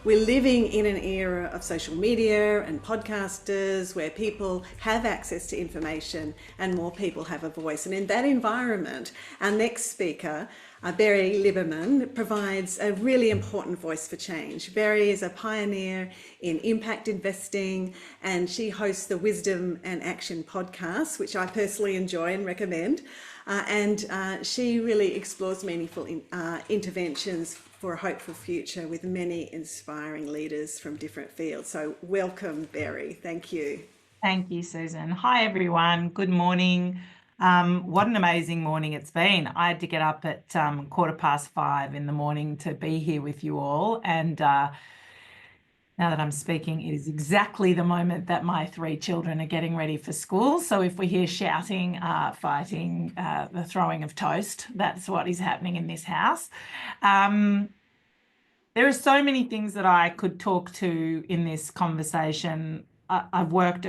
We're living in an era of social media and podcasters where people have access to information and more people have a voice. And in that environment, our next speaker, Barry Liberman, provides a really important voice for change. Barry is a pioneer in impact investing, and she hosts the Wisdom and Action podcast, which I personally enjoy and recommend. She really explores meaningful interventions for a hopeful future with many inspiring leaders from different fields. So welcome, Barry. Thank you. Thank you, Susan. Hi, everyone. Good morning. What an amazing morning it's been. I had to get up at 5:15 in the morning to be here with you all. And now that I'm speaking, it is exactly the moment that my 3 children are getting ready for school. So if we hear shouting, fighting, the throwing of toast, that's what is happening in this house. There are so many things that I could talk to in this conversation. I've worked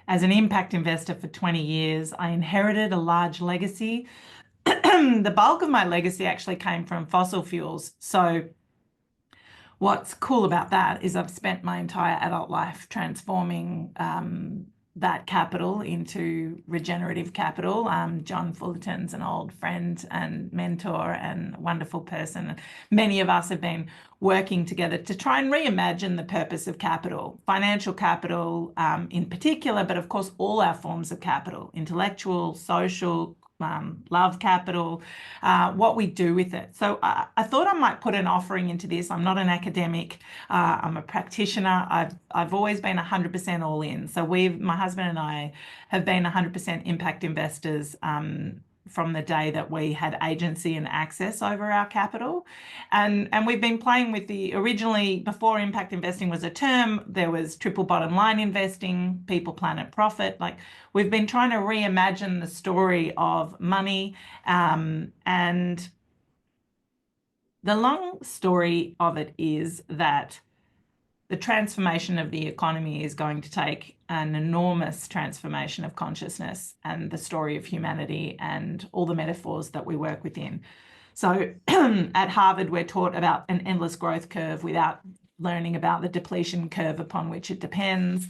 as an impact investor for 20 years. I inherited a large legacy. The bulk of my legacy actually came from fossil fuels. So what's cool about that is I've spent my entire adult life transforming that capital into regenerative capital. John Fullerton's an old friend and mentor and wonderful person. Many of us have been working together to try and reimagine the purpose of capital, financial capital in particular, but of course all our forms of capital, intellectual, social, love capital, what we do with it. So I thought I might put an offering into this. I'm not an academic. I'm a practitioner. I've always been 100% all in. So my husband and I have been 100% impact investors from the day that we had agency and access over our capital. And we've been playing with originally, before impact investing was a term, there was triple bottom line investing, people, planet, profit. Like, we've been trying to reimagine the story of money. And the long story of it is that the transformation of the economy is going to take an enormous transformation of consciousness and the story of humanity and all the metaphors that we work within. So at Harvard, we're taught about an endless growth curve without learning about the depletion curve upon which it depends.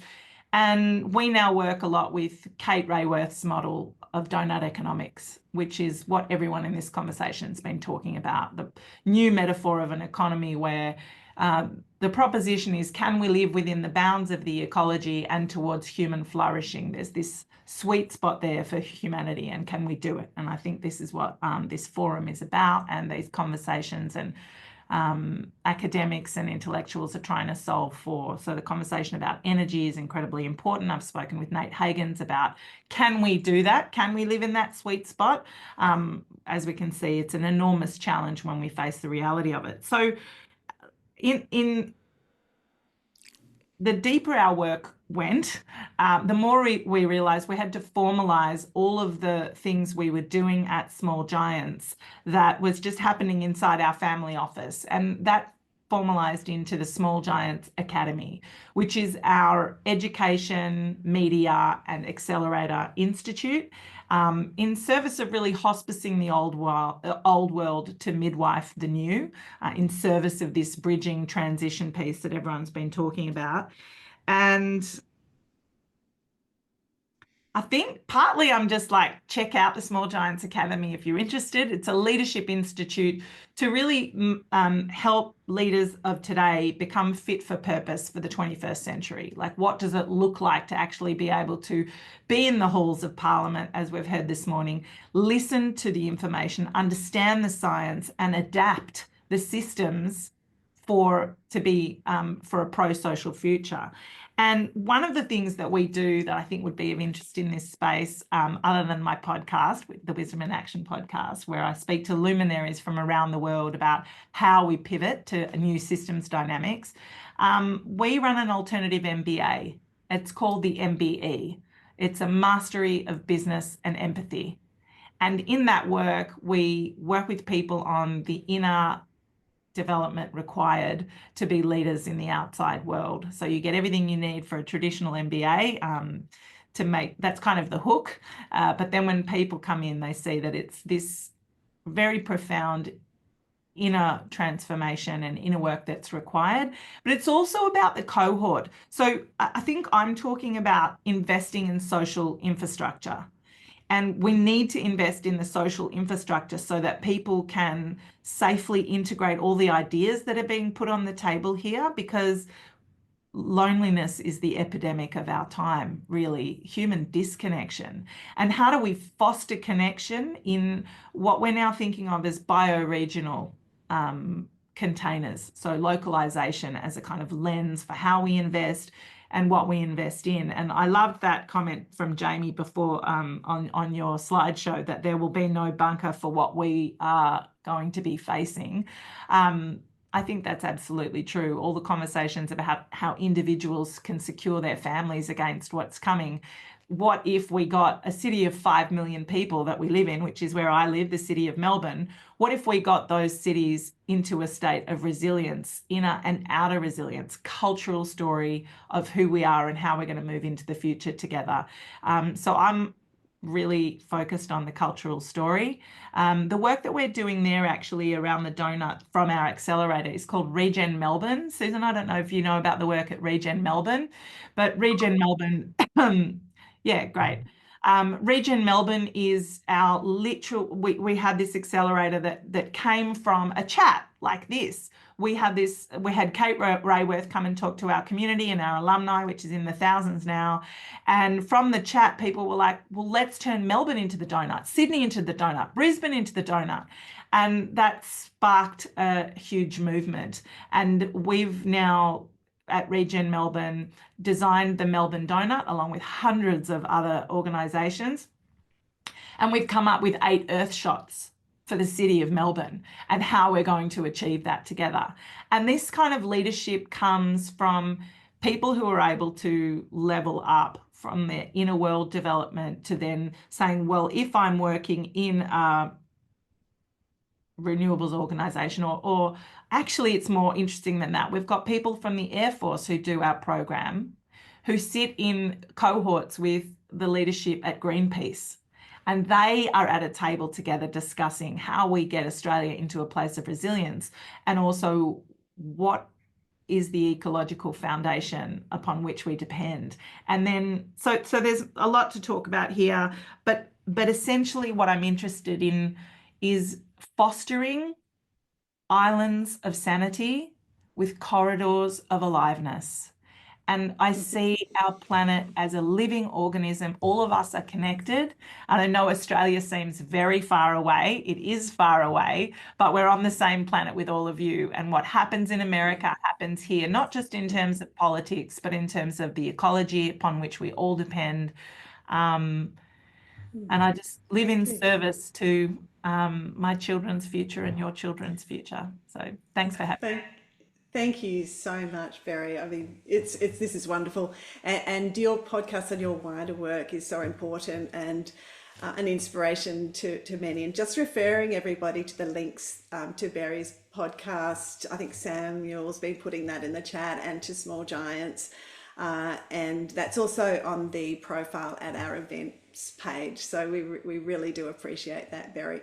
And we now work a lot with Kate Raworth's model of donut economics, which is what everyone in this conversation has been talking about, the new metaphor of an economy where the proposition is, can we live within the bounds of the ecology and towards human flourishing? There's this sweet spot there for humanity, and can we do it? And I think this is what this forum is about, and these conversations and academics and intellectuals are trying to solve for. So the conversation about energy is incredibly important. I've spoken with Nate Hagans about, can we do that? Can we live in that sweet spot? As we can see, it's an enormous challenge when we face the reality of it. So in the deeper our work went, the more we realized we had to formalize all of the things we were doing at Small Giants that was just happening inside our family office. And that formalized into the Small Giants Academy, which is our education, media, and accelerator institute, in service of really hospicing the old world to midwife the new, in service of this bridging transition piece that everyone's been talking about. And I think partly I'm just like, check out the Small Giants Academy if you're interested. It's a leadership institute to really help leaders of today become fit for purpose for the 21st century. Like, what does it look like to actually be able to be in the halls of Parliament, as we've heard this morning, listen to the information, understand the science, and adapt the systems for a pro-social future. And one of the things that we do that I think would be of interest in this space, other than my podcast, the Wisdom and Action podcast, where I speak to luminaries from around the world about how we pivot to new systems dynamics, we run an alternative MBA. It's called the MBE. It's a mastery of business and empathy. And in that work, we work with people on the inner development required to be leaders in the outside world. So you get everything you need for a traditional MBA that's kind of the hook. But then when people come in, they see that it's this very profound inner transformation and inner work that's required, but it's also about the cohort. So I think I'm talking about investing in social infrastructure. And we need to invest in the social infrastructure so that people can safely integrate all the ideas that are being put on the table here, because loneliness is the epidemic of our time, really, human disconnection. And how do we foster connection in what we're now thinking of as bioregional containers? So localization as a kind of lens for how we invest and what we invest in. And I loved that comment from Jamie before on your slideshow, that there will be no bunker for what we are going to be facing. I think that's absolutely true. All the conversations about how individuals can secure their families against what's coming. What if we got a city of 5 million people that we live in, which is where I live, the city of Melbourne? What if we got those cities into a state of resilience, inner and outer resilience, cultural story of who we are and how we're going to move into the future together? So I'm really focused on the cultural story. The work that we're doing there actually around the donut from our accelerator is called Regen Melbourne. Susan, I don't know if you know about the work at Regen Melbourne, but Regen Melbourne, yeah, great. Regen Melbourne is our literal, we had this accelerator that came from a chat like this. We had Kate Rayworth come and talk to our community and our alumni, which is in the thousands now. And from the chat, people were like, well, let's turn Melbourne into the donut, Sydney into the donut, Brisbane into the donut. And that sparked a huge movement. And we've now at Regen Melbourne designed the Melbourne Donut along with hundreds of other organisations. And we've come up with 8 earth shots for the city of Melbourne and how we're going to achieve that together. And this kind of leadership comes from people who are able to level up from their inner world development to then saying, well, if I'm working in a renewables organisation, or actually it's more interesting than that. We've got people from the Air Force who do our program, who sit in cohorts with the leadership at Greenpeace. And they are at a table together discussing how we get Australia into a place of resilience, and also what is the ecological foundation upon which we depend. And then, so there's a lot to talk about here, but essentially what I'm interested in is fostering islands of sanity with corridors of aliveness. And I see our planet as a living organism. All of us are connected. And I know Australia seems very far away. It is far away, but we're on the same planet with all of you. And what happens in America happens here, not just in terms of politics, but in terms of the ecology upon which we all depend. And I just live in service to my children's future and your children's future. So thanks for having me. Thank you so much, Barry. I mean, this is wonderful, and your podcast and your wider work is so important and an inspiration to many. And just referring everybody to the links to Barry's podcast. I think Samuel's been putting that in the chat, and to Small Giants, and that's also on the profile at our events page. So we really do appreciate that, Barry.